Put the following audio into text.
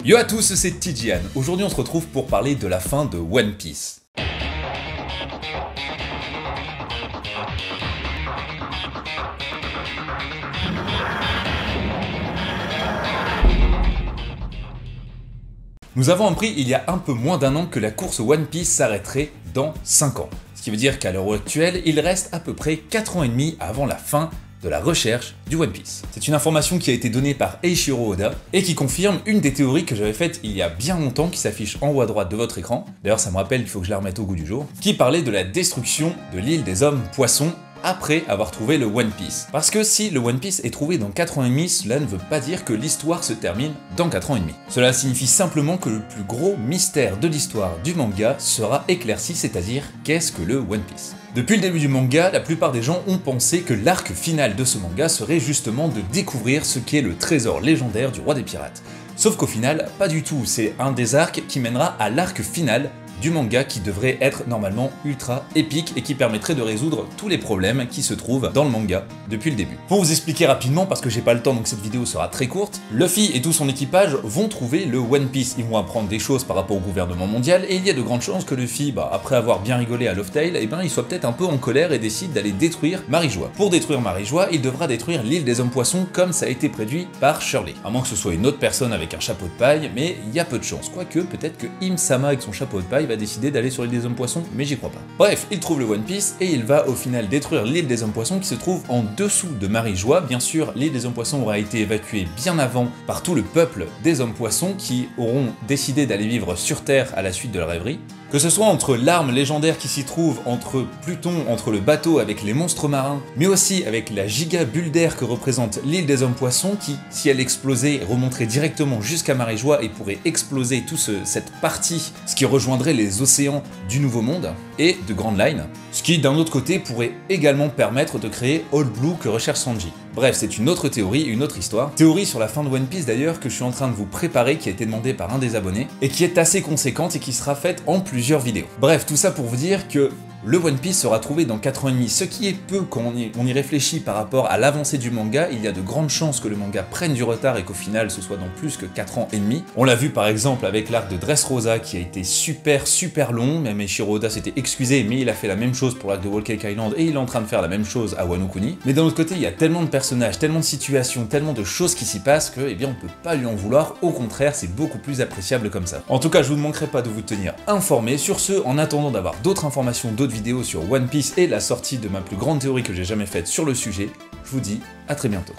Yo à tous, c'est Tijian. Aujourd'hui on se retrouve pour parler de la fin de One Piece. Nous avons appris il y a un peu moins d'un an que la course One Piece s'arrêterait dans 5 ans. Ce qui veut dire qu'à l'heure actuelle, il reste à peu près 4 ans et demi avant la fin de la recherche du One Piece. C'est une information qui a été donnée par Eiichiro Oda et qui confirme une des théories que j'avais faites il y a bien longtemps qui s'affiche en haut à droite de votre écran. D'ailleurs ça me rappelle, il faut que je la remette au goût du jour. Qui parlait de la destruction de l'île des hommes poissons après avoir trouvé le One Piece. Parce que si le One Piece est trouvé dans 4 ans et demi, cela ne veut pas dire que l'histoire se termine dans 4 ans et demi. Cela signifie simplement que le plus gros mystère de l'histoire du manga sera éclairci, c'est-à-dire qu'est-ce que le One Piece. Depuis le début du manga, la plupart des gens ont pensé que l'arc final de ce manga serait justement de découvrir ce qu'est le trésor légendaire du roi des pirates. Sauf qu'au final, pas du tout, c'est un des arcs qui mènera à l'arc final du manga qui devrait être normalement ultra épique et qui permettrait de résoudre tous les problèmes qui se trouvent dans le manga depuis le début. Pour vous expliquer rapidement, parce que j'ai pas le temps donc cette vidéo sera très courte, Luffy et tout son équipage vont trouver le One Piece. Ils vont apprendre des choses par rapport au gouvernement mondial et il y a de grandes chances que Luffy, après avoir bien rigolé à Laugh Tale, il soit peut-être un peu en colère et décide d'aller détruire Marijois. Pour détruire Marijois, il devra détruire l'île des hommes poissons comme ça a été prédit par Shirley. À moins que ce soit une autre personne avec un chapeau de paille, mais il y a peu de chances. Quoique, peut-être que Im-sama avec son chapeau de paille va décider d'aller sur l'île des hommes poissons, mais j'y crois pas. Bref, il trouve le One Piece et il va au final détruire l'île des hommes poissons qui se trouve en dessous de Marijois. Bien sûr, l'île des hommes poissons aura été évacuée bien avant par tout le peuple des hommes poissons qui auront décidé d'aller vivre sur Terre à la suite de la rêverie. Que ce soit entre l'arme légendaire qui s'y trouve, entre Pluton, entre le bateau avec les monstres marins, mais aussi avec la giga bulle d'air que représente l'île des hommes poissons qui, si elle explosait, remonterait directement jusqu'à Marijois et pourrait exploser toute cette partie, ce qui rejoindrait les océans du Nouveau Monde et de Grand Line, ce qui d'un autre côté pourrait également permettre de créer All Blue que recherche Sanji. Bref, c'est une autre théorie, une autre histoire. Théorie sur la fin de One Piece d'ailleurs que je suis en train de vous préparer, qui a été demandée par un des abonnés, et qui est assez conséquente et qui sera faite en plusieurs vidéos. Bref, tout ça pour vous dire que le One Piece sera trouvé dans 4 ans et demi, ce qui est peu quand on y réfléchit par rapport à l'avancée du manga. Il y a de grandes chances que le manga prenne du retard et qu'au final ce soit dans plus que 4 ans et demi. On l'a vu par exemple avec l'arc de Dressrosa qui a été super long, même Eiichiro Oda s'était excusé, mais il a fait la même chose pour l'arc de Whole Cake Island et il est en train de faire la même chose à Wano Kuni. Mais d'un autre côté, il y a tellement de personnages, tellement de situations, tellement de choses qui s'y passent que, eh bien, on peut pas lui en vouloir, au contraire, c'est beaucoup plus appréciable comme ça. En tout cas, je vous ne manquerai pas de vous tenir informé. Sur ce, en attendant d'avoir d'autres informations, d'autres vidéos sur One Piece et la sortie de ma plus grande théorie que j'ai jamais faite sur le sujet, je vous dis à très bientôt.